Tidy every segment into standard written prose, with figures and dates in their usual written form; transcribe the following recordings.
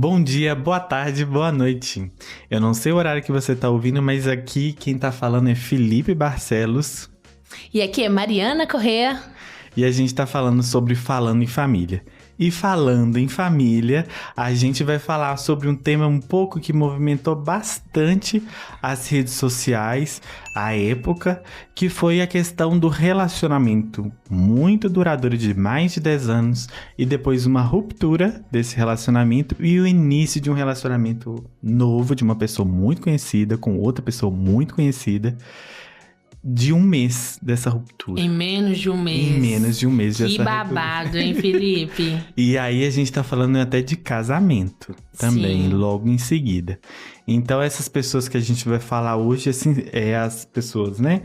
Bom dia, boa tarde, boa noite. Eu não sei o horário que você tá ouvindo, mas aqui quem tá falando é Felipe Barcelos. E aqui é Mariana Corrêa. E a gente tá falando sobre Falando em Família. E falando em família, a gente vai falar sobre um tema um pouco que movimentou bastante as redes sociais à época, que foi a questão do relacionamento muito duradouro de mais de 10 anos e depois uma ruptura desse relacionamento e o início de um relacionamento novo de uma pessoa muito conhecida com outra pessoa muito conhecida. De um mês dessa ruptura. Em menos de um mês. Em menos de um mês dessa ruptura. Que babado, hein, Felipe? E aí a gente tá falando até de casamento também, Sim. logo em seguida. Então essas pessoas que a gente vai falar hoje, assim, é as pessoas, né?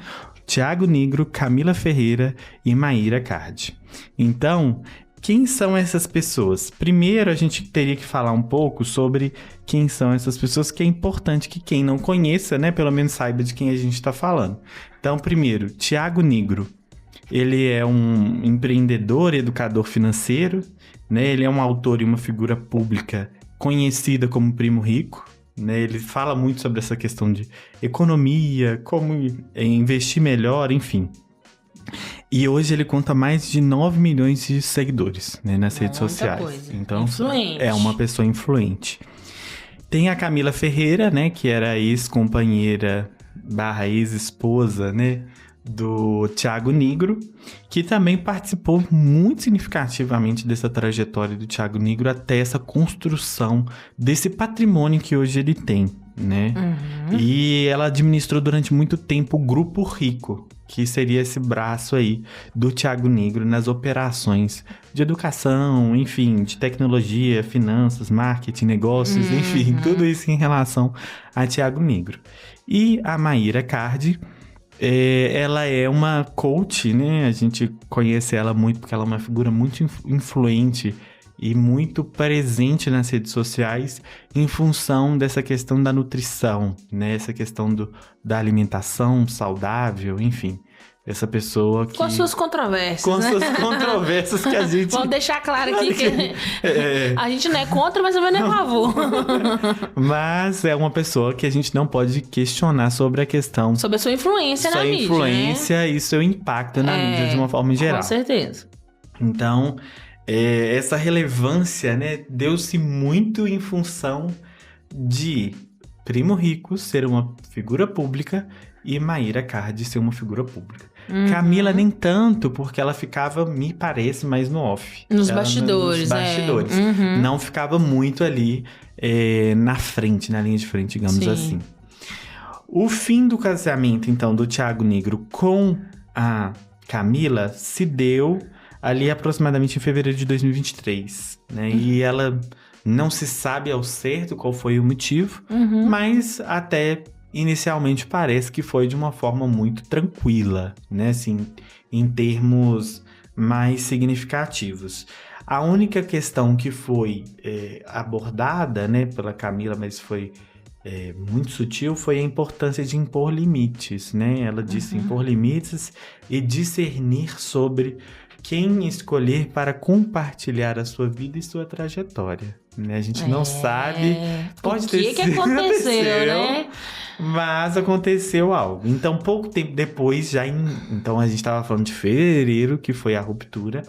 Thiago Nigro, Camila Ferreira e Maíra Cardi. Então, quem são essas pessoas? Primeiro, a gente teria que falar um pouco sobre quem são essas pessoas, que é importante que quem não conheça, né, pelo menos saiba de quem a gente está falando. Então, primeiro, Thiago Nigro. Ele é um empreendedor, educador financeiro, né? Ele é um autor e uma figura pública conhecida como Primo Rico, né? Ele fala muito sobre essa questão de economia, como investir melhor, enfim. E hoje ele conta mais de 9 milhões de seguidores, né, nas redes sociais. Coisa. Então, influente. é uma pessoa influente. Tem a Camila Ferreira, né, que era ex-companheira / ex-esposa, né, do Thiago Nigro, que também participou muito significativamente dessa trajetória do Thiago Nigro até essa construção desse patrimônio que hoje ele tem, né? E ela administrou durante muito tempo o Grupo Rico, que seria esse braço aí do Thiago Nigro nas operações de educação, enfim, de tecnologia, finanças, marketing, negócios, enfim, tudo isso em relação a Thiago Nigro. E a Maíra Cardi, ela é uma coach, né? A gente conhece ela muito porque ela é uma figura muito influente e muito presente nas redes sociais em função dessa questão da nutrição, né? Essa questão da alimentação saudável, enfim. Essa pessoa que... Com as suas controvérsias, Com né? suas controvérsias que a gente... Vamos deixar claro aqui que a gente não é contra, mas também não é a favor. Mas é uma pessoa que a gente não pode questionar sobre a questão... Sobre a sua influência na mídia, sua influência e seu impacto na mídia de uma forma geral. Com certeza. Então, essa relevância, né, deu-se muito em função de Primo Rico ser uma figura pública e Maíra Cardi ser uma figura pública. Camila nem tanto, porque ela ficava, me parece, mais no off. Nos bastidores, nos bastidores. Não ficava muito ali na frente, na linha de frente, digamos assim. O fim do casamento, então, do Thiago Nigro com a Camila se deu ali aproximadamente em fevereiro de 2023, né? E ela não se sabe ao certo qual foi o motivo, mas até inicialmente parece que foi de uma forma muito tranquila, né? Assim, em termos mais significativos. A única questão que foi abordada, né, pela Camila, mas foi muito sutil, foi a importância de impor limites, né? Ela disse impor limites e discernir sobre quem escolher para compartilhar a sua vida e sua trajetória, né? A gente não sabe, pode ter sido, que aconteceu, né? Mas aconteceu algo. Então, pouco tempo depois, então a gente estava falando de fevereiro, que foi a ruptura.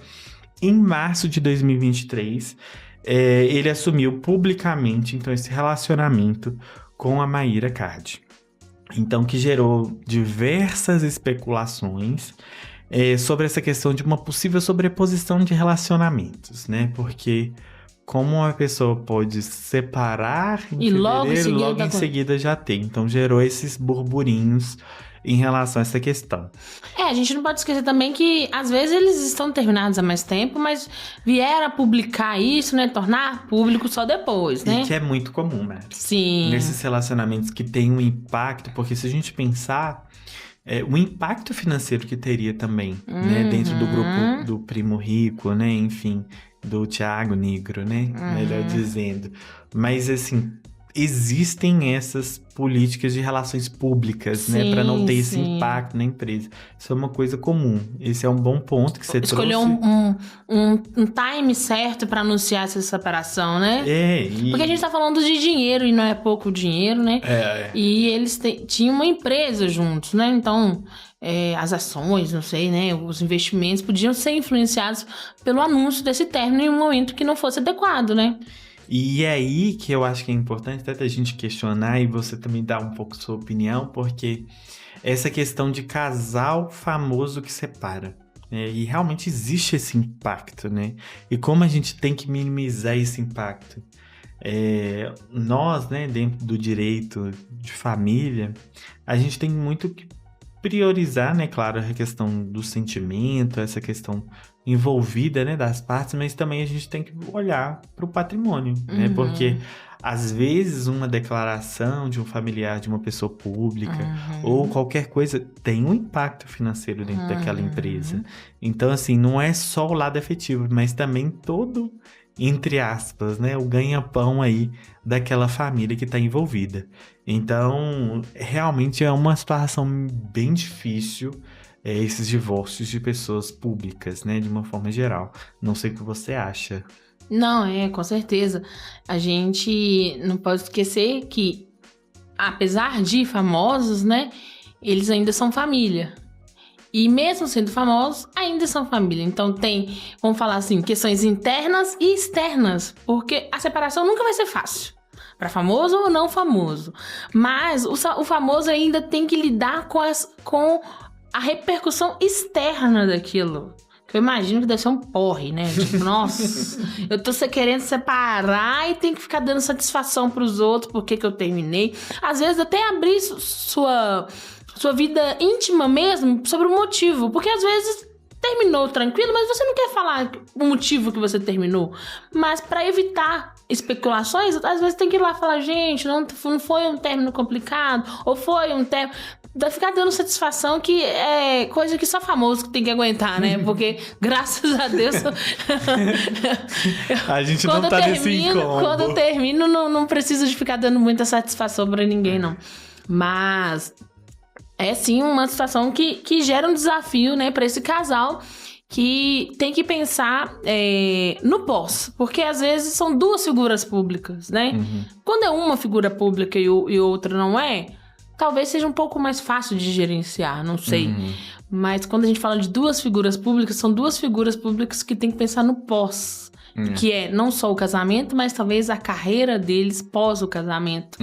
Em março de 2023, ele assumiu publicamente, então, esse relacionamento com a Maíra Cardi. Então, que gerou diversas especulações sobre essa questão de uma possível sobreposição de relacionamentos, né? Porque como uma pessoa pode separar em fevereiro, logo em seguida já tem. Então, gerou esses burburinhos em relação a essa questão. A gente não pode esquecer também que, às vezes, eles estão terminados há mais tempo, mas vieram a publicar isso, né? Tornar público só depois, né? E que é muito comum, né? Sim. Nesses relacionamentos que tem um impacto, porque se a gente pensar... o impacto financeiro que teria também, né? Dentro do grupo do Primo Rico, né? Enfim, do Thiago Nigro, né? Melhor dizendo. Mas, assim, existem essas políticas de relações públicas, né? Para não ter esse impacto na empresa. Isso é uma coisa comum. Esse é um bom ponto que você Escolheu trouxe. um time certo para anunciar essa separação, né? Porque a gente tá falando de dinheiro e não é pouco dinheiro, né? E eles tinham uma empresa juntos, né? Então, as ações, não sei, né? Os investimentos podiam ser influenciados pelo anúncio desse término em um momento que não fosse adequado, né? E é aí que eu acho que é importante até a gente questionar e você também dar um pouco sua opinião, porque essa questão de casal famoso que separa, né? E realmente existe esse impacto, né? E como a gente tem que minimizar esse impacto? Nós, né, dentro do direito de família, a gente tem muito que priorizar, né, claro, a questão do sentimento, essa questão envolvida, né, das partes, mas também a gente tem que olhar para o patrimônio, né, porque às vezes uma declaração de um familiar de uma pessoa pública ou qualquer coisa tem um impacto financeiro dentro daquela empresa. Então, assim, não é só o lado afetivo, mas também todo, entre aspas, né, o ganha-pão aí daquela família que está envolvida. Então, realmente é uma situação bem difícil, esses divórcios de pessoas públicas, né, de uma forma geral. Não sei o que você acha. Não, com certeza. A gente não pode esquecer que, apesar de famosos, né, eles ainda são família. E mesmo sendo famosos, ainda são família. Então tem, vamos falar assim, questões internas e externas. Porque a separação nunca vai ser fácil. Para famoso ou não famoso. Mas o famoso ainda tem que lidar com a repercussão externa daquilo. Que eu imagino que deve ser um porre, né? Tipo, nossa, eu tô querendo separar e tem que ficar dando satisfação pros outros porque que eu terminei. Às vezes até abrir sua vida íntima mesmo sobre o motivo. Porque às vezes terminou tranquilo, mas você não quer falar o motivo que você terminou. Mas para evitar especulações, às vezes tem que ir lá falar, gente, não foi um término complicado, ou foi um término... Vai ficar dando satisfação que é coisa que só famoso que tem que aguentar, né? Porque, graças a Deus... a gente não tá nesse incômodo. Quando eu termino, não preciso de ficar dando muita satisfação pra ninguém, não. Mas é sim uma situação que gera um desafio, né, pra esse casal que tem que pensar no pós. Porque, às vezes, são duas figuras públicas, né? Quando é uma figura pública e outra não é... Talvez seja um pouco mais fácil de gerenciar, não sei. Mas quando a gente fala de duas figuras públicas, são duas figuras públicas que tem que pensar no pós. Que é não só o casamento, mas talvez a carreira deles pós o casamento.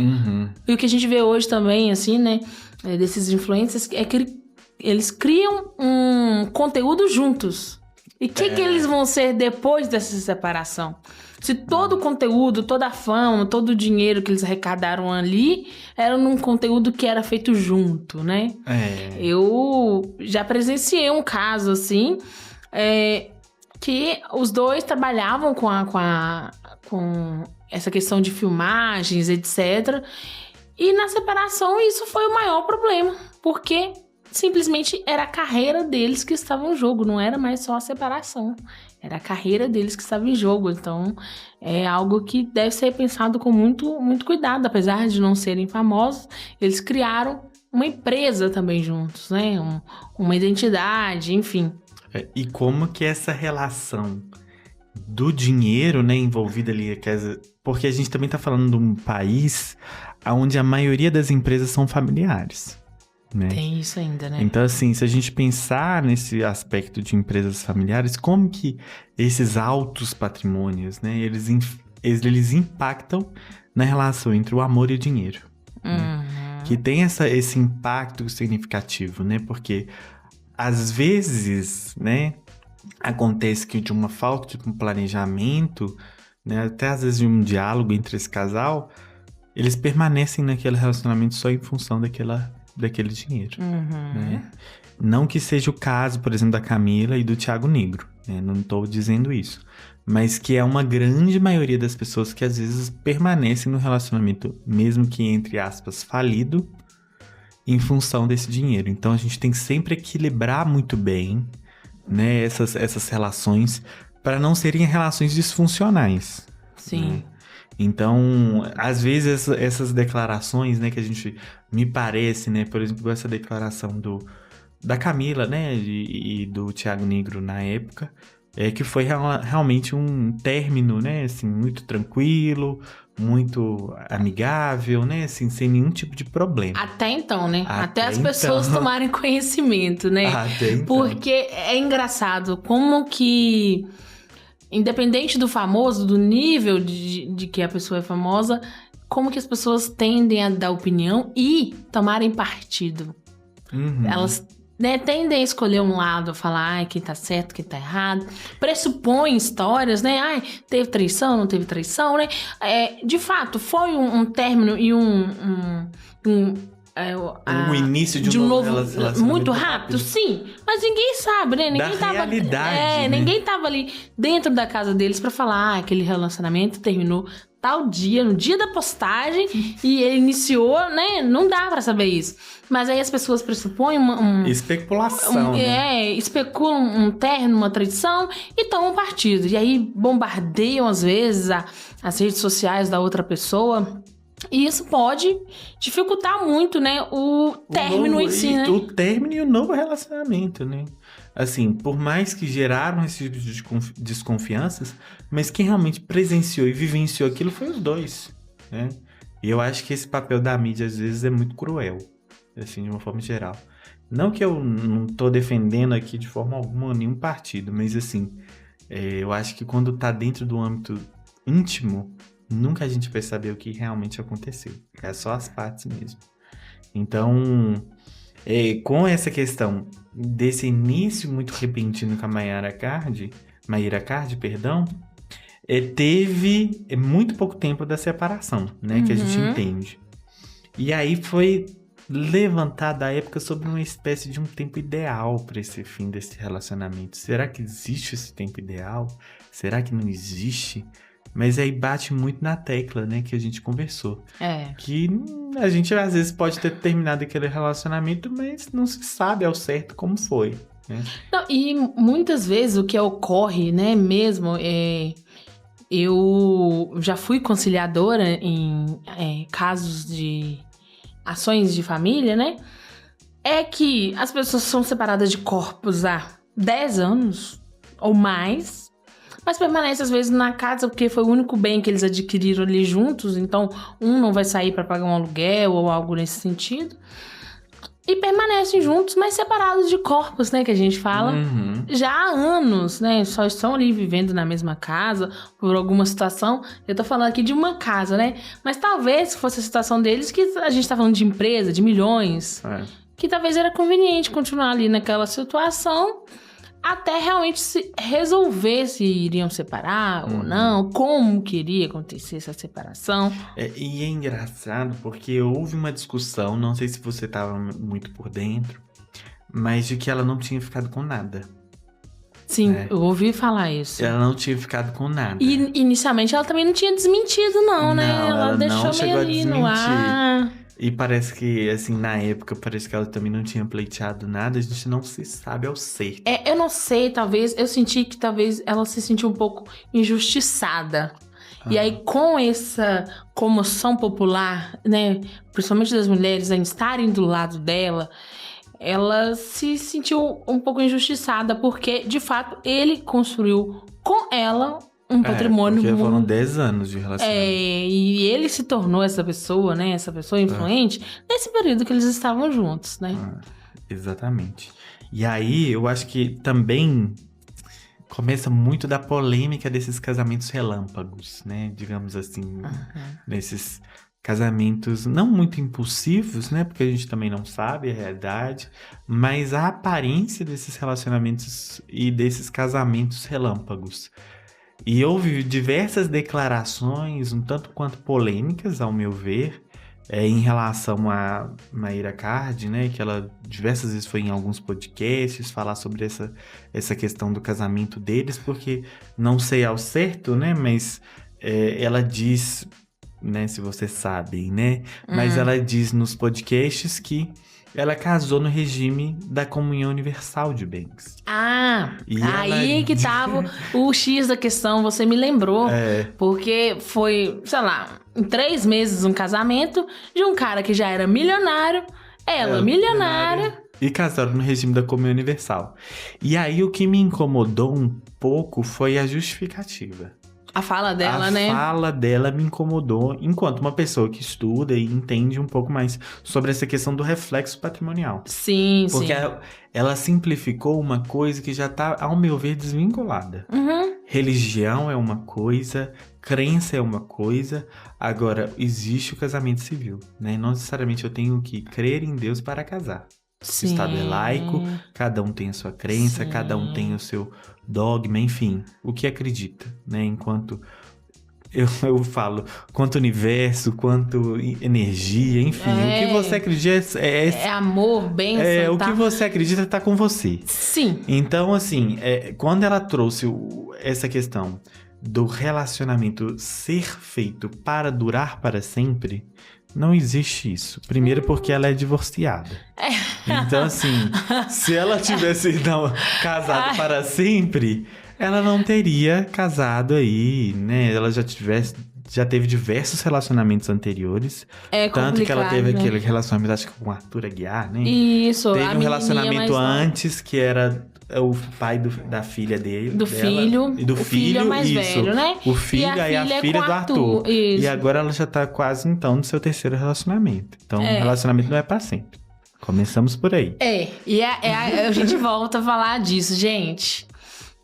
E o que a gente vê hoje também, assim, né? Desses influencers, é que eles criam um conteúdo juntos. E o que eles vão ser depois dessa separação? Se todo o conteúdo, toda a fama, todo o dinheiro que eles arrecadaram ali era num conteúdo que era feito junto, né? Eu já presenciei um caso, assim, que os dois trabalhavam com essa questão de filmagens, etc. E na separação isso foi o maior problema, porque simplesmente era a carreira deles que estava em jogo, não era mais só a separação. Era a carreira deles que estava em jogo, então é algo que deve ser pensado com muito, muito cuidado. Apesar de não serem famosos, eles criaram uma empresa também juntos, né? Uma identidade, enfim. E como que essa relação do dinheiro, né, envolvida ali, porque a gente também tá falando de um país onde a maioria das empresas são familiares. Né? Tem isso ainda, né? Então, assim, se a gente pensar nesse aspecto de empresas familiares, como que esses altos patrimônios, né, eles impactam na relação entre o amor e o dinheiro. Né? Que tem esse impacto significativo, né? Porque, às vezes, né, acontece que de uma falta de um planejamento, né, até às vezes de um diálogo entre esse casal, eles permanecem naquele relacionamento só em função daquele dinheiro. Né? Não que seja o caso, por exemplo, da Camila e do Thiago Nigro, né? Não estou dizendo isso. Mas que é uma grande maioria das pessoas que às vezes permanecem no relacionamento, mesmo que, entre aspas, falido, em função desse dinheiro. Então a gente tem que sempre equilibrar muito bem, né, essas relações para não serem relações disfuncionais. Sim. Né? Então, às vezes, essas declarações, né, que a gente, me parece, né, por exemplo, essa declaração da Camila, né, e do Thiago Nigro na época, que foi realmente um término, né, assim, muito tranquilo, muito amigável, né, assim, sem nenhum tipo de problema. Até então, né? Até as então. pessoas tomarem conhecimento, né? Até então. Porque é engraçado como que, independente do famoso, do nível de que a pessoa é famosa, como que as pessoas tendem a dar opinião e tomarem partido. Uhum. Elas, né, tendem a escolher um lado, a falar quem tá certo, quem tá errado. Pressupõem histórias, né? Teve traição, não teve traição, né? De fato, foi um término e o início de um novo relacionamento muito rápido, sim. Mas ninguém sabe, né? Ninguém tava, realidade, né? Ninguém tava ali dentro da casa deles pra falar aquele relacionamento terminou tal dia, no dia da postagem, e ele iniciou, né? Não dá pra saber isso. Mas aí as pessoas pressupõem especulação, né? Especulam um término, uma traição e tomam partido. E aí bombardeiam, às vezes, as redes sociais da outra pessoa. E isso pode dificultar muito, né, o término em si, né? O término e o novo relacionamento, né? Assim, por mais que geraram esse tipo de desconfianças, mas quem realmente presenciou e vivenciou aquilo foi os dois, né? E eu acho que esse papel da mídia, às vezes, é muito cruel, assim, de uma forma geral. Não que eu não tô defendendo aqui de forma alguma nenhum partido, mas assim, eu acho que quando tá dentro do âmbito íntimo, nunca a gente vai saber o que realmente aconteceu. É só as partes mesmo. Então, com essa questão desse início muito repentino com a Mayra Card, teve muito pouco tempo da separação, né? Que a gente entende. E aí foi levantada a época sobre uma espécie de um tempo ideal para esse fim desse relacionamento. Será que existe esse tempo ideal? Será que não existe? Mas aí bate muito na tecla, né, que a gente conversou. Que a gente às vezes pode ter terminado aquele relacionamento, mas não se sabe ao certo como foi, né? Não, e muitas vezes o que ocorre, né, mesmo, eu já fui conciliadora em casos de ações de família, né? É que as pessoas são separadas de corpos há 10 anos ou mais, mas permanece às vezes na casa porque foi o único bem que eles adquiriram ali juntos, então um não vai sair para pagar um aluguel ou algo nesse sentido. E permanecem juntos, mas separados de corpos, né, que a gente fala, já há anos, né, só estão ali vivendo na mesma casa por alguma situação. Eu tô falando aqui de uma casa, né, mas talvez fosse a situação deles que a gente tá falando de empresa, de milhões, que talvez era conveniente continuar ali naquela situação até realmente se resolver se iriam separar ou não, como queria acontecer essa separação. E é engraçado porque houve uma discussão, não sei se você estava muito por dentro, mas de que ela não tinha ficado com nada. Sim, eu ouvi falar isso. Ela não tinha ficado com nada. E inicialmente ela também não tinha desmentido, não, né? Ela deixou meio ali no ar. E parece que, assim, na época, parece que ela também não tinha pleiteado nada. A gente não se sabe ao certo. Eu não sei, talvez... Eu senti que talvez ela se sentiu um pouco injustiçada. E aí, com essa comoção popular, né? Principalmente das mulheres, em estarem do lado dela, ela se sentiu um pouco injustiçada. Porque, de fato, ele construiu com ela um patrimônio porque foram 10 anos de relacionamento. E ele se tornou essa pessoa, né? Essa pessoa influente nesse período que eles estavam juntos, né? Exatamente. E aí, eu acho que também começa muito da polêmica desses casamentos relâmpagos, né? Digamos assim, nesses casamentos não muito impulsivos, né? Porque a gente também não sabe a realidade, mas a aparência desses relacionamentos e desses casamentos relâmpagos. E houve diversas declarações, um tanto quanto polêmicas, ao meu ver, em relação a Mayra Card, né? Que ela diversas vezes foi em alguns podcasts falar sobre essa questão do casamento deles, porque não sei ao certo, né? Mas ela diz, né? Se vocês sabem, né? Mas ela diz nos podcasts que ela casou no regime da comunhão universal de bens. E aí que tava o X da questão, você me lembrou. Porque foi, sei lá, em 3 meses um casamento de um cara que já era milionário, ela milionária. E casaram no regime da comunhão universal. E aí o que me incomodou um pouco foi a justificativa. A fala dela, né? A fala dela me incomodou enquanto uma pessoa que estuda e entende um pouco mais sobre essa questão do reflexo patrimonial. Sim, Porque ela simplificou uma coisa que já está, ao meu ver, desvinculada. Religião é uma coisa, crença é uma coisa, agora existe o casamento civil, né? Não necessariamente eu tenho que crer em Deus para casar. Sim. O Estado é laico, cada um tem a sua crença, cada um tem o seu dogma, enfim, o que acredita, né? Enquanto eu falo, quanto universo, quanto energia, enfim, o que você acredita é amor, bênção, o que você acredita está com você. Sim. Então, assim, quando ela trouxe essa questão do relacionamento ser feito para durar para sempre, não existe isso. Primeiro porque ela é divorciada. Então, assim, se ela tivesse casado para sempre, ela não teria casado aí, né? Ela já teve diversos relacionamentos anteriores. Tanto que ela teve aquele relacionamento, acho que com o Arthur Aguiar, né? Isso, teve um relacionamento antes que era o pai da filha dele. Do filho. E do filho é mais isso. Velho, né? O filho e a filha do Arthur. Isso. E agora ela já tá quase, então, no seu 3º relacionamento. Então, o relacionamento não é pra sempre. Começamos por aí. E a gente volta a falar disso, gente.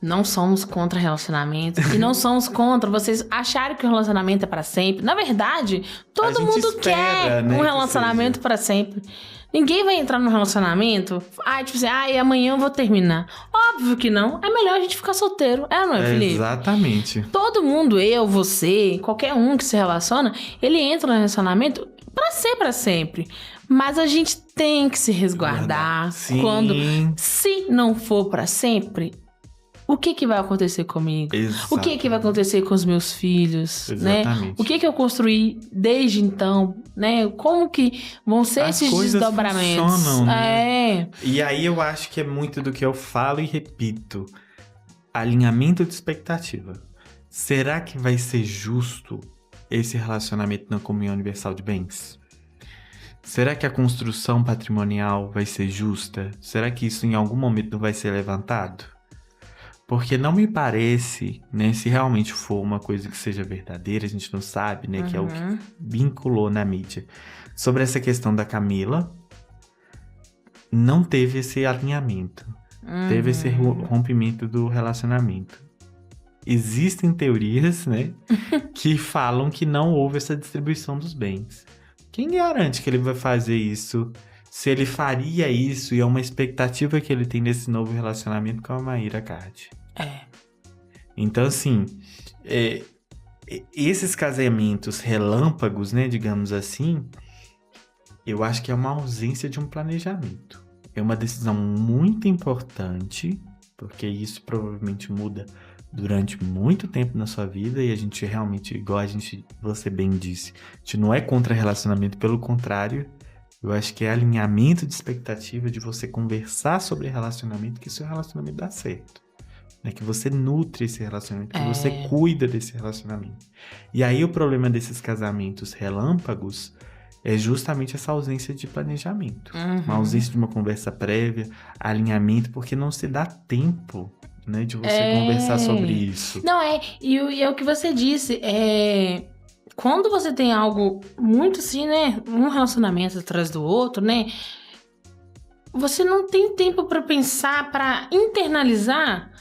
Não somos contra relacionamento. E não somos contra vocês acharem que o relacionamento é pra sempre. Na verdade, todo mundo quer um relacionamento pra sempre. Ninguém vai entrar num relacionamento, tipo assim, amanhã eu vou terminar. Óbvio que não. É melhor a gente ficar solteiro. Não é, Felipe? Exatamente. Todo mundo, eu, você, qualquer um que se relaciona, ele entra no relacionamento pra ser pra sempre. Mas a gente tem que se resguardar. Sim. Se não for pra sempre, o que vai acontecer comigo? Exatamente. O que vai acontecer com os meus filhos? Exatamente. Né? O que eu construí desde então? Né? Como que vão ser esses desdobramentos? Funcionam, né? E aí eu acho que é muito do que eu falo e repito. Alinhamento de expectativa. Será que vai ser justo esse relacionamento na comunhão universal de bens? Será que a construção patrimonial vai ser justa? Será que isso em algum momento não vai ser levantado? Porque não me parece, né, se realmente for uma coisa que seja verdadeira, a gente não sabe, né, que é o que vinculou na mídia. Sobre essa questão da Camila, não teve esse alinhamento, teve esse rompimento do relacionamento. Existem teorias, né, que falam que não houve essa distribuição dos bens. Quem garante que ele vai fazer isso? Se ele faria isso e é uma expectativa que ele tem nesse novo relacionamento com a Maíra Card. Então, assim, esses casamentos relâmpagos, né, digamos assim, eu acho que é uma ausência de um planejamento. É uma decisão muito importante, porque isso provavelmente muda durante muito tempo na sua vida e a gente realmente, igual você bem disse, a gente não é contra relacionamento, pelo contrário. Eu acho que é alinhamento de expectativa de você conversar sobre relacionamento, que seu relacionamento dá certo. Né? Que você nutre esse relacionamento, que você cuida desse relacionamento. E aí o problema desses casamentos relâmpagos é justamente essa ausência de planejamento. Uma ausência de uma conversa prévia, alinhamento, porque não se dá tempo, né, de você conversar sobre isso. Não, e é o que você disse, quando você tem algo muito assim, né? Um relacionamento atrás do outro, né? Você não tem tempo pra pensar, pra internalizar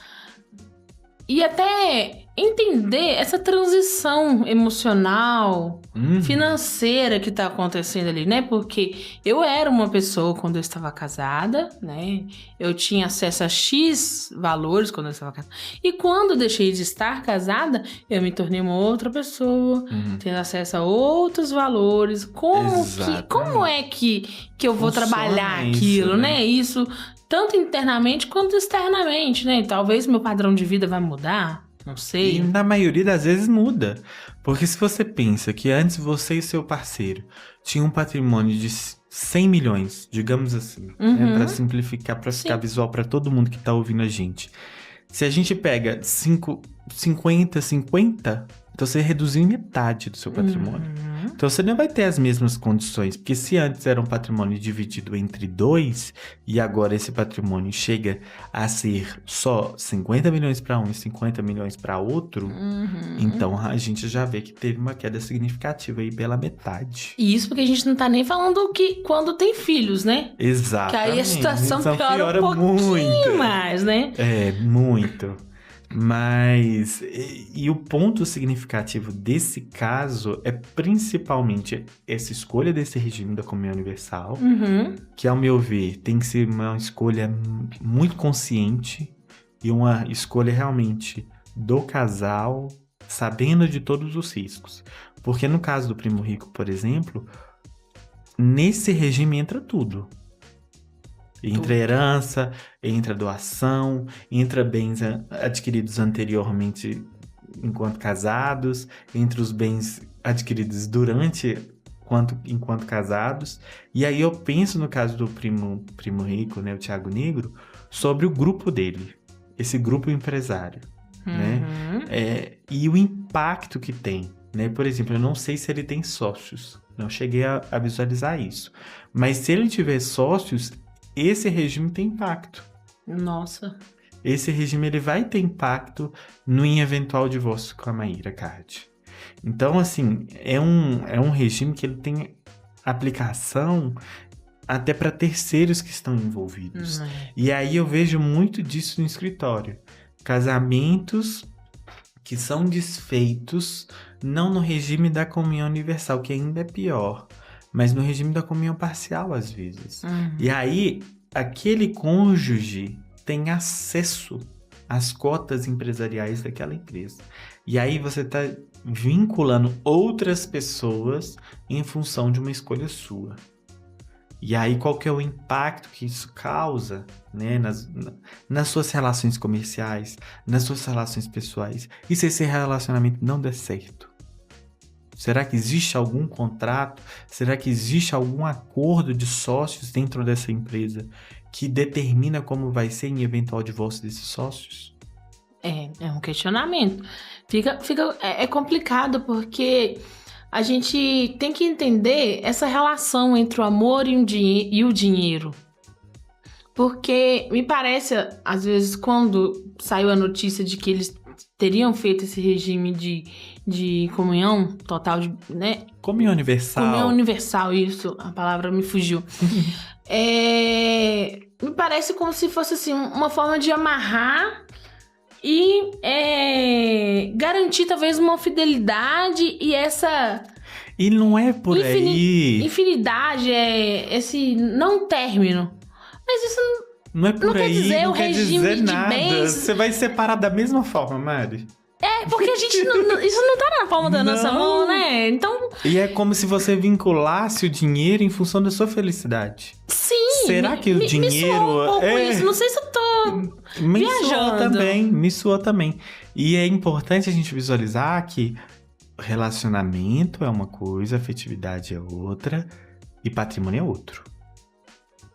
e até entender essa transição emocional, financeira que tá acontecendo ali, né? Porque eu era uma pessoa quando eu estava casada, né? Eu tinha acesso a X valores quando eu estava casada. E quando eu deixei de estar casada, eu me tornei uma outra pessoa, tendo acesso a outros valores. Como é que eu vou trabalhar aquilo, né? Isso tanto internamente quanto externamente, né? Talvez meu padrão de vida vai mudar. Não sei. E na maioria das vezes muda. Porque se você pensa que antes você e seu parceiro tinham um patrimônio de 100 milhões, digamos assim, né, para simplificar, para ficar visual para todo mundo que tá ouvindo a gente. Se a gente pega 50, então você reduziu em metade do seu patrimônio. Então você não vai ter as mesmas condições, porque se antes era um patrimônio dividido entre 2, e agora esse patrimônio chega a ser só 50 milhões para um e 50 milhões para outro, então a gente já vê que teve uma queda significativa aí pela metade. E isso porque a gente não tá nem falando que quando tem filhos, né? Exatamente. Que aí a situação piora um pouquinho muito mais, né? Muito. Mas, e o ponto significativo desse caso é principalmente essa escolha desse regime da comunhão universal, que, ao meu ver, tem que ser uma escolha muito consciente e uma escolha realmente do casal, sabendo de todos os riscos. Porque no caso do primo rico, por exemplo, nesse regime entra tudo. Entra herança, entra doação, entra bens adquiridos anteriormente enquanto casados, entre os bens adquiridos enquanto casados. E aí eu penso no caso do primo rico, né, o Thiago Nigro, sobre o grupo dele, esse grupo empresário, né? E o impacto que tem, né? Por exemplo, eu não sei se ele tem sócios, não cheguei a visualizar isso. Mas se ele tiver sócios, esse regime tem impacto. Nossa. Esse regime ele vai ter impacto no eventual divórcio com a Maíra Card. Então, assim, é um regime que ele tem aplicação até para terceiros que estão envolvidos. E aí eu vejo muito disso no escritório. Casamentos que são desfeitos não no regime da comunhão universal, que ainda é pior, mas no regime da comunhão parcial, às vezes. E aí, aquele cônjuge tem acesso às cotas empresariais daquela empresa. E aí você está vinculando outras pessoas em função de uma escolha sua. E aí, qual que é o impacto que isso causa, né, nas suas relações comerciais, nas suas relações pessoais? E se esse relacionamento não der certo? Será que existe algum contrato? Será que existe algum acordo de sócios dentro dessa empresa que determina como vai ser em eventual divórcio desses sócios? É um questionamento. É complicado porque a gente tem que entender essa relação entre o amor e o dinheiro. Porque me parece, às vezes, quando saiu a notícia de que eles teriam feito esse regime de comunhão total, né? Comunhão universal. Comunhão universal, isso, a palavra me fugiu. Me parece como se fosse assim, uma forma de amarrar e garantir talvez uma fidelidade e essa... E não é por aí... Infinidade, esse não término. Mas isso não é por não aí, quer dizer não o quer regime dizer de nada. bens. Você vai separar da mesma forma, Mari. Porque a gente isso não tá na palma da nossa mão, né? Então... E é como se você vinculasse o dinheiro em função da sua felicidade. Sim. Será que o dinheiro... Me soa um pouco isso. Não sei se eu tô viajando. Me soa também. E é importante a gente visualizar que relacionamento é uma coisa, afetividade é outra e patrimônio é outro,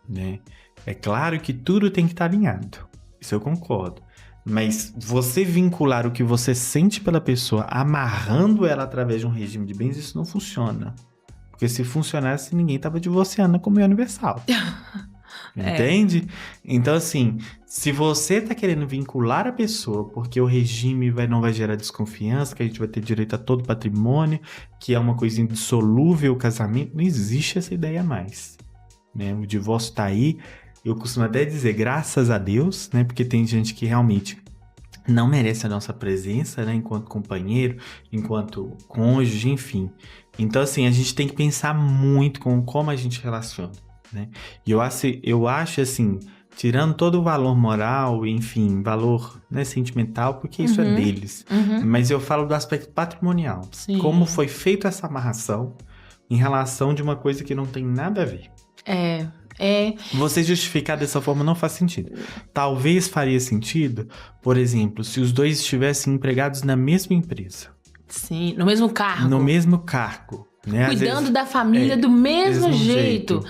né? É claro que tudo tem que estar alinhado. Isso eu concordo. Mas você vincular o que você sente pela pessoa, amarrando ela através de um regime de bens, isso não funciona. Porque se funcionasse, ninguém estava divorciando na comunhão universal. Entende? Então, assim, se você tá querendo vincular a pessoa porque o regime não vai gerar desconfiança, que a gente vai ter direito a todo o patrimônio, que é uma coisa indissolúvel o casamento, não existe essa ideia mais, né? O divórcio tá aí. Eu costumo até dizer graças a Deus, né? Porque tem gente que realmente não merece a nossa presença, né? Enquanto companheiro, enquanto cônjuge, enfim. Então, assim, a gente tem que pensar muito com como a gente relaciona, né? E eu acho, assim, tirando todo o valor moral, enfim, valor, né, sentimental, porque isso é deles. Mas eu falo do aspecto patrimonial. Sim. Como foi feita essa amarração em relação de uma coisa que não tem nada a ver. Você justificar dessa forma não faz sentido. Talvez faria sentido, por exemplo, se os dois estivessem empregados na mesma empresa. Sim, no mesmo cargo. No mesmo cargo. Né? Cuidando da família do mesmo jeito.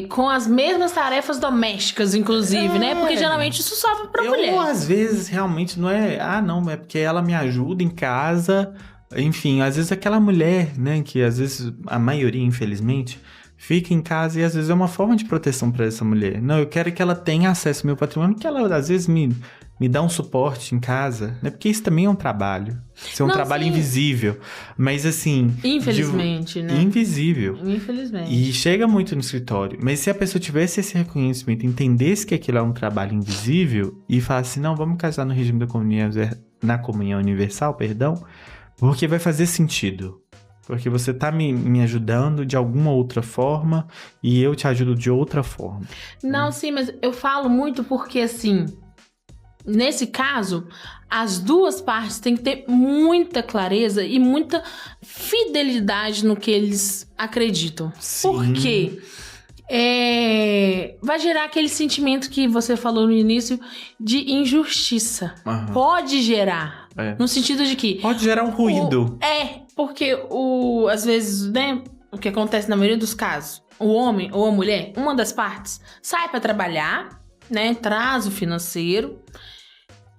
Com as mesmas tarefas domésticas, inclusive, né? Porque geralmente isso sobra pra mulher. Ou às vezes realmente não é... não, é porque ela me ajuda em casa. Enfim, às vezes aquela mulher, né? Que às vezes, a maioria, infelizmente, fica em casa e às vezes é uma forma de proteção pra essa mulher. Não, eu quero que ela tenha acesso ao meu patrimônio, que ela às vezes me dá um suporte em casa, né? Porque isso também é um trabalho. Isso é um trabalho invisível. Mas assim... Infelizmente, né? Invisível. Infelizmente. E chega muito no escritório. Mas se a pessoa tivesse esse reconhecimento, entendesse que aquilo é um trabalho invisível e falasse assim, não, vamos casar no regime da comunhão, na comunhão universal, porque vai fazer sentido. Porque você tá me ajudando de alguma outra forma e eu te ajudo de outra forma. Não, sim, mas eu falo muito porque, assim... Nesse caso, as duas partes têm que ter muita clareza e muita fidelidade no que eles acreditam. Sim. Porque vai gerar aquele sentimento que você falou no início de injustiça. Uhum. Pode gerar. No sentido de que... Pode gerar um ruído. Porque às vezes, né, o que acontece na maioria dos casos, o homem ou a mulher, uma das partes, sai para trabalhar, né, traz o financeiro...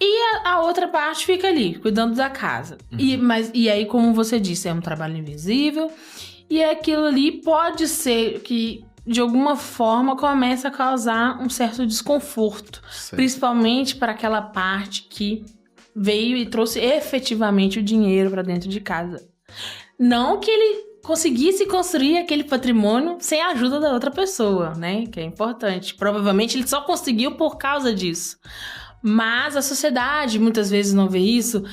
E a outra parte fica ali, cuidando da casa. E aí, como você disse, é um trabalho invisível. E aquilo ali pode ser que, de alguma forma, comece a causar um certo desconforto. Sim. Principalmente para aquela parte que veio e trouxe efetivamente o dinheiro para dentro de casa. Não que ele conseguisse construir aquele patrimônio sem a ajuda da outra pessoa, né? Que é importante. Provavelmente ele só conseguiu por causa disso. Mas a sociedade muitas vezes não vê isso,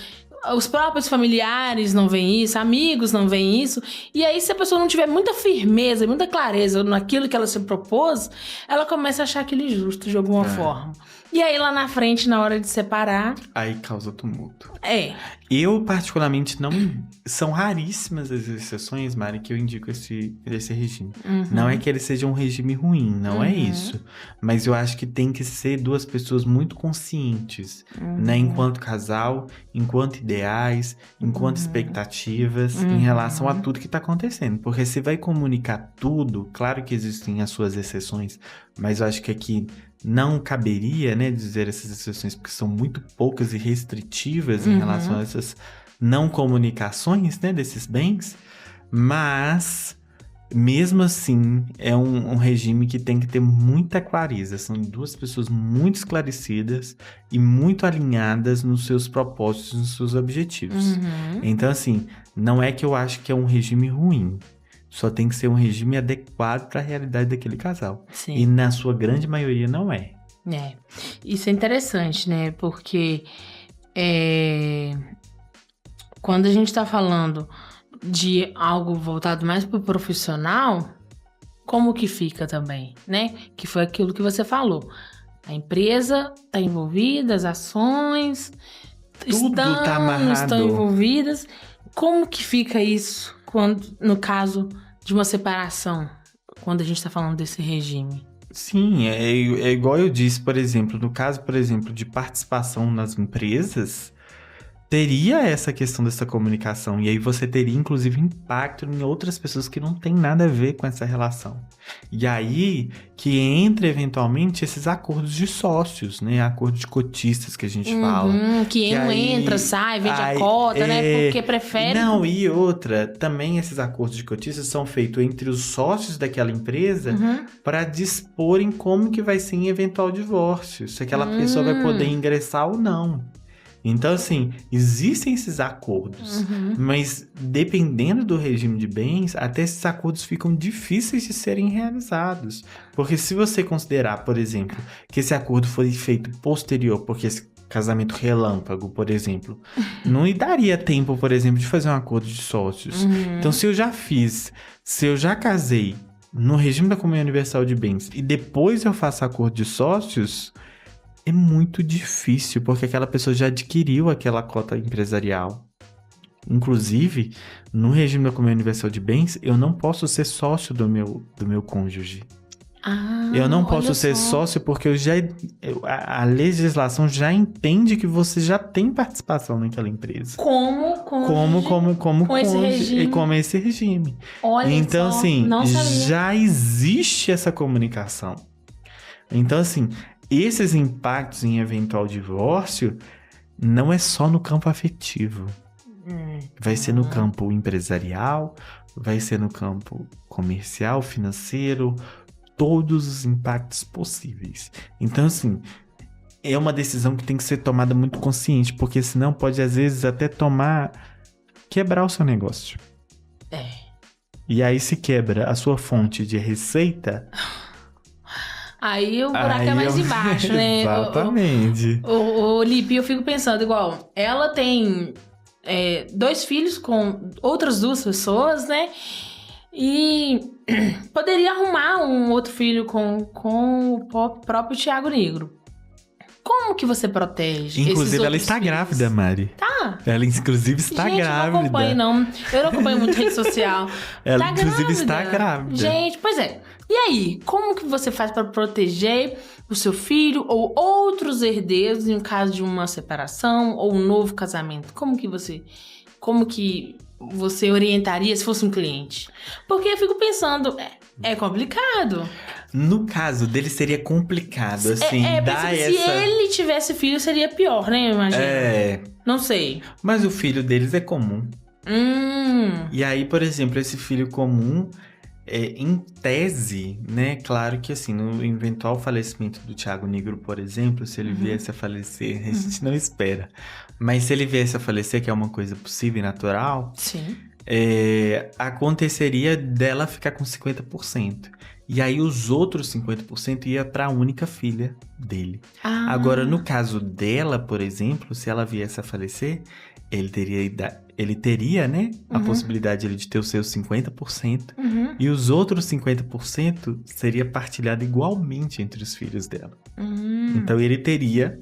os próprios familiares não veem isso, amigos não veem isso. E aí, se a pessoa não tiver muita firmeza, muita clareza naquilo que ela se propôs, ela começa a achar aquilo injusto de alguma forma. E aí, lá na frente, na hora de separar... Aí causa tumulto. Eu, particularmente, não... São raríssimas as exceções, Mari, que eu indico esse regime. Não é que ele seja um regime ruim, não é isso. Mas eu acho que tem que ser duas pessoas muito conscientes, né? Enquanto casal, enquanto ideais, enquanto expectativas, em relação a tudo que tá acontecendo. Porque se vai comunicar tudo, claro que existem as suas exceções, mas eu acho que aqui... Não caberia, né, dizer essas exceções, porque são muito poucas e restritivas em relação a essas não comunicações, né, desses bens. Mas, mesmo assim, é um regime que tem que ter muita clareza. São duas pessoas muito esclarecidas e muito alinhadas nos seus propósitos, nos seus objetivos. Então, assim, não é que eu acho que é um regime ruim. Só tem que ser um regime adequado para a realidade daquele casal. Sim. E na sua grande maioria não é. Isso é interessante, né? Porque quando a gente está falando de algo voltado mais para o profissional, como que fica também, né? Que foi aquilo que você falou. A empresa está envolvida, as ações tá amarrado. Estão envolvidas. Como que fica isso no caso de uma separação, quando a gente está falando desse regime? Sim, é igual eu disse, por exemplo, no caso, por exemplo, de participação nas empresas, teria essa questão dessa comunicação. E aí você teria, inclusive, impacto em outras pessoas que não tem nada a ver com essa relação. E aí que entra, eventualmente, esses acordos de sócios, né? Acordo de cotistas que a gente fala. Que um entra, sai, vende a cota, né? Porque prefere... Não, e outra, também esses acordos de cotistas são feitos entre os sócios daquela empresa para disporem como que vai ser em eventual divórcio. Se aquela pessoa vai poder ingressar ou não. Então, assim, existem esses acordos, mas dependendo do regime de bens, até esses acordos ficam difíceis de serem realizados. Porque se você considerar, por exemplo, que esse acordo foi feito posterior, porque esse casamento relâmpago, por exemplo, não lhe daria tempo, por exemplo, de fazer um acordo de sócios. Então, se eu já casei no regime da comunhão universal de bens e depois eu faço acordo de sócios... É muito difícil, porque aquela pessoa já adquiriu aquela cota empresarial. Inclusive, no regime da comunhão universal de bens, eu não posso ser sócio do meu cônjuge. Eu não posso olha ser só. sócio porque a legislação já entende que você já tem participação naquela empresa. Como cônjuge, com esse cônjuge regime. e como esse regime. Olha Então, só, assim, não sabia. já existe essa comunicação. Então, assim, esses impactos em eventual divórcio não é só no campo afetivo. Vai ser no campo empresarial, vai ser no campo comercial, financeiro, todos os impactos possíveis. Então, assim, é uma decisão que tem que ser tomada muito consciente, porque senão pode, às vezes, até quebrar o seu negócio. E aí, se quebra a sua fonte de receita... Aí o buraco é mais embaixo, né? Exatamente. O Lipe, eu fico pensando, igual, ela tem 2 filhos com outras 2 pessoas, né? E poderia arrumar um outro filho com o próprio Thiago Negro. Como que você protege esses Inclusive, ela outros está filhos? grávida, Mari. Tá. Ela, inclusive, está Gente, grávida. Eu não acompanho muito rede social. Ela, Tá inclusive, grávida. está grávida. Gente, pois é. E aí, como que você faz para proteger o seu filho ou outros herdeiros em caso de uma separação ou um novo casamento? Como que você orientaria se fosse um cliente? Porque eu fico pensando, é complicado. No caso dele, seria complicado, assim, dar se essa... ele tivesse filho, seria pior, né? Imagina. Não sei. Mas o filho deles é comum. E aí, por exemplo, esse filho comum, em tese, né? Claro que, assim, no eventual falecimento do Thiago Negro, por exemplo, se ele viesse a falecer, a gente não espera. Mas se ele viesse a falecer, que é uma coisa possível e natural... Sim. Aconteceria dela ficar com 50%. E aí os outros 50% ia para a única filha dele. Agora, no caso dela, por exemplo, se ela viesse a falecer, ele teria, né, a possibilidade de ter os seus 50%. E os outros 50% seria partilhado igualmente entre os filhos dela. Então ele teria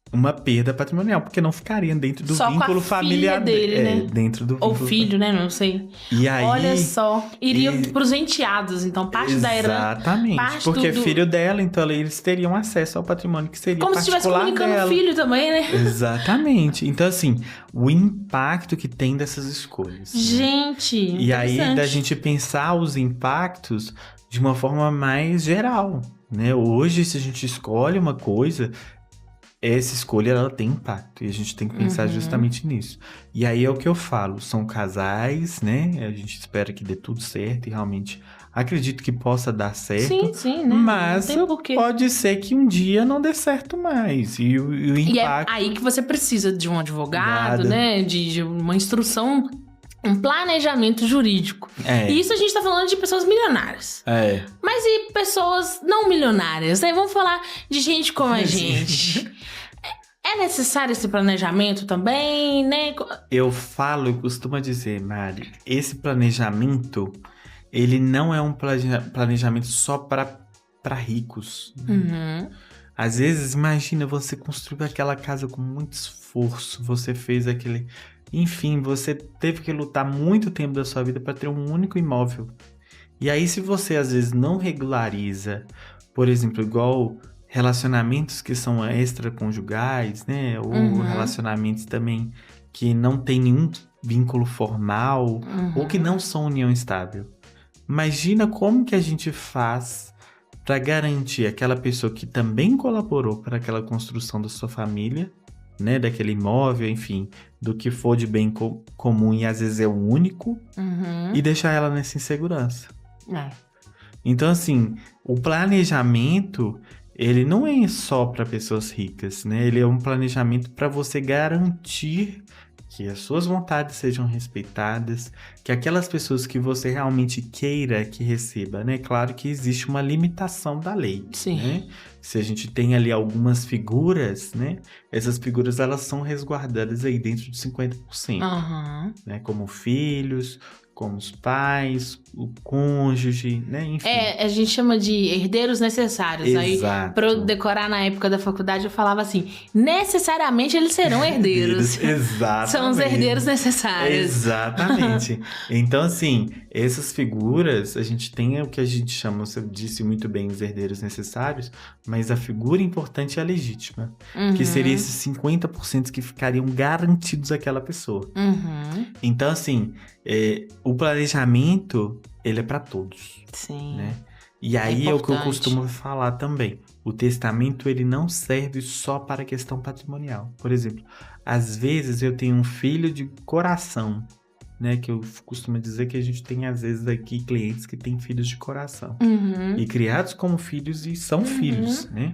uma perda patrimonial, porque não ficaria dentro do só vínculo familiar dele, né? Dentro do vínculo. Ou filho, né? Não sei. E aí, olha só. Iriam pros enteados, então, parte da herança. Exatamente. Porque é filho dela, então eles teriam acesso ao patrimônio que seria como particular se estivesse comunicando o filho também, né? Exatamente. Então, assim, o impacto que tem dessas escolhas. Gente, E aí, da gente pensar os impactos de uma forma mais geral, né? Hoje, se a gente escolhe uma coisa... Essa escolha, ela tem impacto. E a gente tem que pensar justamente nisso. E aí é o que eu falo. São casais, né? A gente espera que dê tudo certo. E realmente acredito que possa dar certo. Sim, né? Mas pode ser que um dia não dê certo mais. E o impacto... E é aí que você precisa de um advogado, né? De uma instrução... Um planejamento jurídico. E isso a gente tá falando de pessoas milionárias. Mas e pessoas não milionárias, né? Vamos falar de gente como a gente. É necessário esse planejamento também, né? Eu costumo dizer, Mari, esse planejamento, ele não é um planejamento só para ricos. Às vezes, imagina, você construiu aquela casa com muito esforço, você fez aquele... Enfim, você teve que lutar muito tempo da sua vida para ter um único imóvel. E aí, se você às vezes não regulariza, por exemplo, igual relacionamentos que são extraconjugais, né? Ou relacionamentos também que não tem nenhum vínculo formal, ou que não são união estável. Imagina como que a gente faz para garantir aquela pessoa que também colaborou para aquela construção da sua família, né, daquele imóvel, enfim, do que for de bem comum e às vezes é o único, e deixar ela nessa insegurança. Então, assim, o planejamento, ele não é só para pessoas ricas, né? Ele é um planejamento para você garantir que as suas vontades sejam respeitadas, que aquelas pessoas que você realmente queira que receba, né? Claro que existe uma limitação da lei, né? Se a gente tem ali algumas figuras, né? Essas figuras, elas são resguardadas aí dentro de 50%, né? Como filhos, como os pais, o cônjuge, né? Enfim. A gente chama de herdeiros necessários. Exato. Aí, pra eu decorar na época da faculdade, eu falava assim, necessariamente eles serão herdeiros. Exatamente. São os herdeiros necessários. Exatamente. Então, assim, essas figuras, a gente tem o que a gente chama, você disse muito bem, os herdeiros necessários, mas a figura importante é a legítima, que seria esses 50% que ficariam garantidos àquela pessoa. Então, assim, o planejamento, ele é para todos. Sim. Né? E aí é o que eu costumo falar também. O testamento, ele não serve só para a questão patrimonial. Por exemplo, às vezes eu tenho um filho de coração, né? Que eu costumo dizer que a gente tem, às vezes, aqui clientes que têm filhos de coração. E criados como filhos e são filhos, né?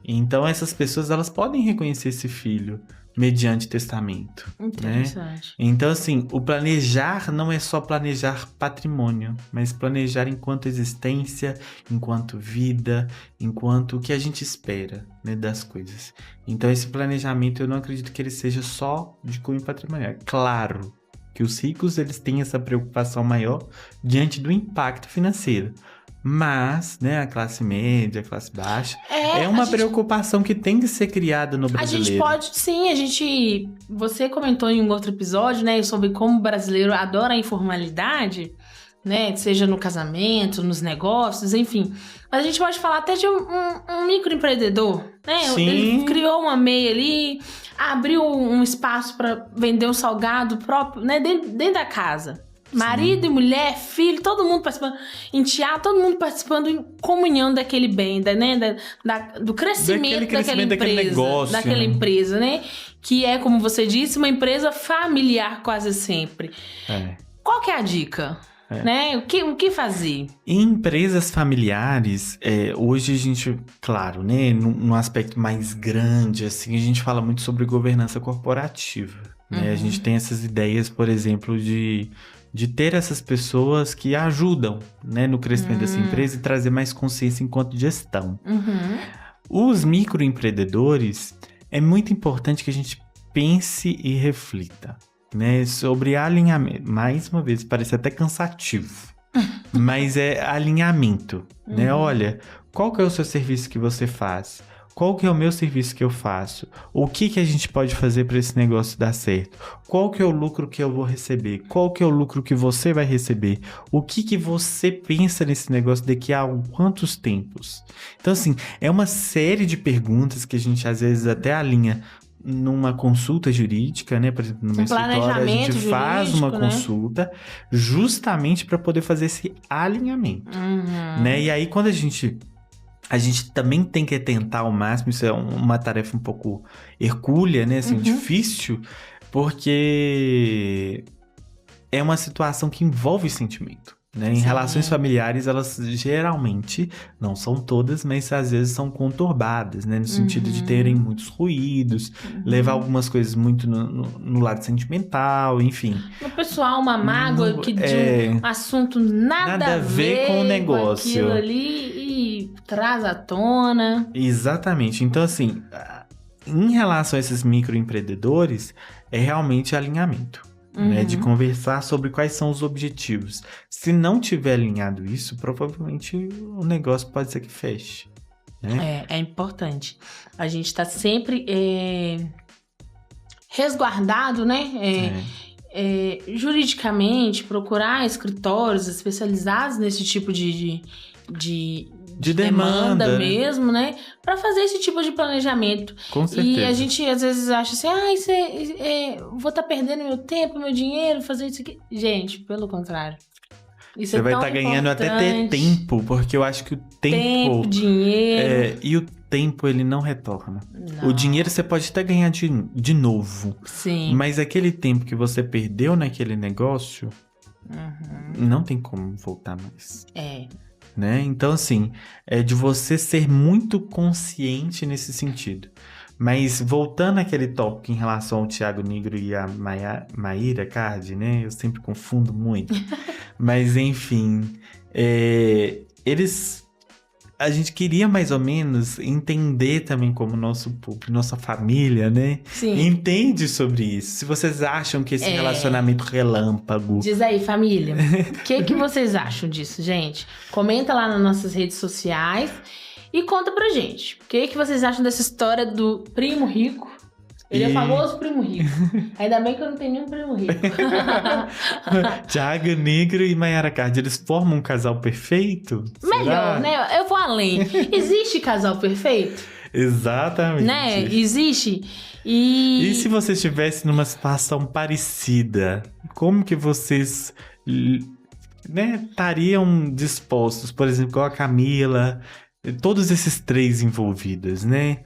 Então, essas pessoas, elas podem reconhecer esse filho mediante testamento. Interessante. Né? Então, assim, o planejar não é só planejar patrimônio, mas planejar enquanto existência, enquanto vida, enquanto o que a gente espera, né, das coisas. Então, esse planejamento, eu não acredito que ele seja só de cunho patrimonial. Claro que os ricos, eles têm essa preocupação maior diante do impacto financeiro. Mas, né, a classe média, a classe baixa, é uma preocupação que tem que ser criada no brasileiro. A gente pode, sim, você comentou em um outro episódio, né, sobre como o brasileiro adora a informalidade, né, seja no casamento, nos negócios, enfim. Mas a gente pode falar até de um microempreendedor, né? Sim. Ele criou uma MEI ali, abriu um espaço para vender um salgado próprio, né, dentro da casa. Marido e mulher, filho, todo mundo participando, enteado, todo mundo participando em comunhão daquele bem, né? Do crescimento daquela empresa. Negócio, daquela empresa, né? Que é, como você disse, uma empresa familiar quase sempre. Qual que é a dica? Né? O que fazer? Em empresas familiares, hoje a gente, claro, né, num aspecto mais grande, assim, a gente fala muito sobre governança corporativa. Né? A gente tem essas ideias, por exemplo, de ter essas pessoas que ajudam, né, no crescimento dessa empresa e trazer mais consciência enquanto gestão. Os microempreendedores, é muito importante que a gente pense e reflita, né, sobre alinhamento. Mais uma vez, parece até cansativo, mas é alinhamento, né? Olha, qual que é o seu serviço que você faz? Qual que é o meu serviço que eu faço? O que a gente pode fazer para esse negócio dar certo? Qual que é o lucro que eu vou receber? Qual que é o lucro que você vai receber? O que você pensa nesse negócio daqui a quantos tempos? Então, assim, é uma série de perguntas que a gente às vezes até alinha numa consulta jurídica, né? Por exemplo, no meu escritório, a gente faz uma consulta justamente para poder fazer esse alinhamento, né? E aí, quando a gente também tem que tentar ao máximo, isso é uma tarefa um pouco hercúlea, né? Assim, difícil, porque é uma situação que envolve sentimento, né? Em relações familiares, elas geralmente, não são todas, mas às vezes são conturbadas, né? No sentido de terem muitos ruídos, levar algumas coisas muito no lado sentimental, enfim. No pessoal, uma mágoa de um assunto nada a ver com o negócio. Com aquilo ali e traz à tona. Exatamente. Então, assim, em relação a esses microempreendedores, é realmente alinhamento. Né, de conversar sobre quais são os objetivos. Se não tiver alinhado isso, provavelmente o negócio pode ser que feche. Né? É importante. A gente está sempre resguardado, né? Juridicamente, procurar escritórios especializados nesse tipo de demanda mesmo, né? Pra fazer esse tipo de planejamento. Com certeza. E a gente às vezes acha assim, vou estar perdendo meu tempo, meu dinheiro, fazer isso aqui. Gente, pelo contrário. Isso você vai estar ganhando até ter tempo, porque eu acho que o tempo, dinheiro. E o tempo, ele não retorna. Não. O dinheiro você pode até ganhar de novo. Sim. Mas aquele tempo que você perdeu naquele negócio, não tem como voltar mais. Né? Então, assim, é de você ser muito consciente nesse sentido. Mas voltando àquele tópico em relação ao Thiago Nigro e a Mayra Card, né? Eu sempre confundo muito. Mas, enfim, eles... a gente queria mais ou menos entender também como nosso público, nossa família, né? Sim. Entende sobre isso. Se vocês acham que esse relacionamento relâmpago... Diz aí, família, o que vocês acham disso, gente? Comenta lá nas nossas redes sociais e conta pra gente. O que vocês acham dessa história do primo rico? Ele é famoso primo rico. Ainda bem que eu não tenho nenhum primo rico. Thiago Nigro e Mayara Card, eles formam um casal perfeito? Melhor, né? Eu vou além. Existe casal perfeito? Exatamente. Né? Existe. E se você estivesse numa situação parecida, como que vocês, né, estariam dispostos? Por exemplo, com a Camila, todos esses três envolvidos, né?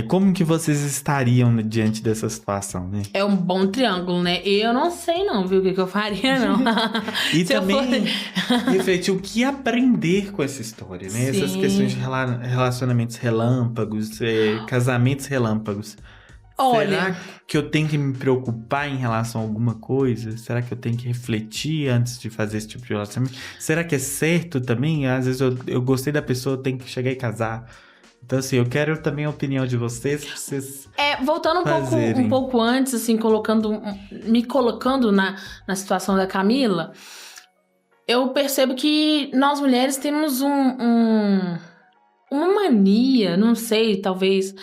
Como que vocês estariam diante dessa situação, né? É um bom triângulo, né? Eu não sei não, viu? O que eu faria, não. E também refletir o que aprender com essa história, né? Sim. Essas questões de relacionamentos relâmpagos, casamentos relâmpagos. Olha, será que eu tenho que me preocupar em relação a alguma coisa? Será que eu tenho que refletir antes de fazer esse tipo de relacionamento? Será que é certo também? Às vezes eu gostei da pessoa, eu tenho que chegar e casar. Então, assim, eu quero também a opinião de vocês, pra vocês voltando um pouco antes, assim, me colocando na situação da Camila, eu percebo que nós mulheres temos uma mania, não sei, talvez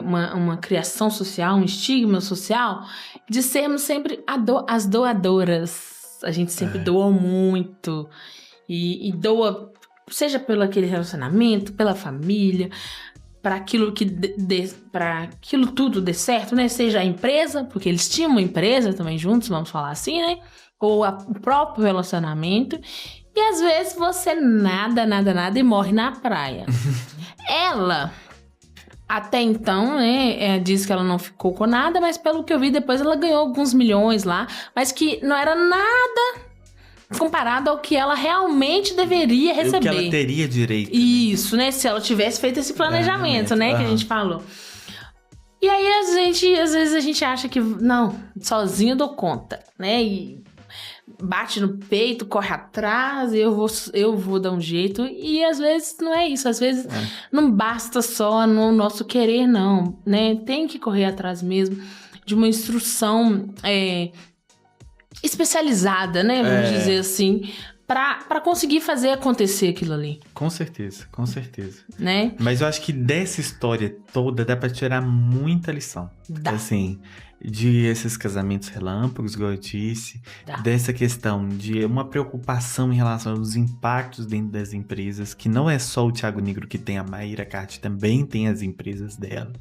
uma criação social, um estigma social, de sermos sempre as doadoras. A gente sempre doa muito e doa, seja pelo aquele relacionamento, pela família, para aquilo para aquilo tudo dê certo, né? Seja a empresa, porque eles tinham uma empresa também juntos, vamos falar assim, né? Ou o próprio relacionamento. E às vezes você nada e morre na praia. Ela, até então, né, diz que ela não ficou com nada, mas pelo que eu vi, depois ela ganhou alguns milhões lá, mas que não era nada comparado ao que ela realmente deveria receber. O que ela teria direito. Isso, né? Se ela tivesse feito esse planejamento, né? Que a gente falou. E aí, às vezes a gente acha que, não, sozinho eu dou conta, né? E bate no peito, corre atrás, eu vou dar um jeito. E às vezes não é isso. Às vezes não basta só no nosso querer, não, né? Tem que correr atrás mesmo de uma instrução especializada, né? Vamos dizer assim, pra conseguir fazer acontecer aquilo ali. Com certeza. Né? Mas eu acho que dessa história toda dá pra tirar muita lição. Dá. Assim, de esses casamentos relâmpagos, igual eu disse, dessa questão de uma preocupação em relação aos impactos dentro das empresas, que não é só o Thiago Nigro que tem, a Mayra Card também tem as empresas dela,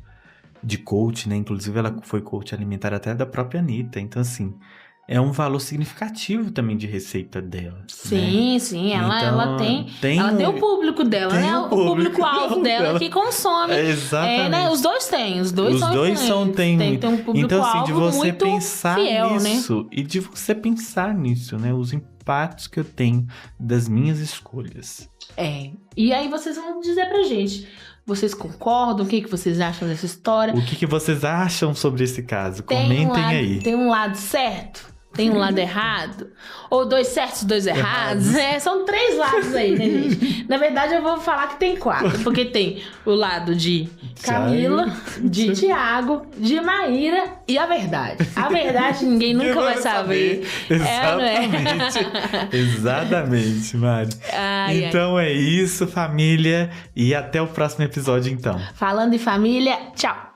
de coach, né? Inclusive ela foi coach alimentar até da própria Anitta, então assim, é um valor significativo também de receita dela. Sim, né? Sim. Ela tem o público dela, né? O público-alvo dela que consome. Exatamente. Né? Os dois têm. Os dois têm um público-alvo então, assim, de você muito pensar fiel, nisso, né? E de você pensar nisso, né? Os impactos que eu tenho das minhas escolhas. E aí vocês vão dizer pra gente. Vocês concordam? O que vocês acham dessa história? O que vocês acham sobre esse caso? Comentem aí. Tem um lado certo? Tem um lado errado? Ou dois certos, dois errados? São 3 lados aí, né, gente? Na verdade, eu vou falar que tem 4. Porque tem o lado de Camila, de Thiago, de Maíra e a verdade. A verdade ninguém nunca vai saber. Exatamente. Exatamente, Mari. Então é isso, família. E até o próximo episódio, então. Falando em família, tchau.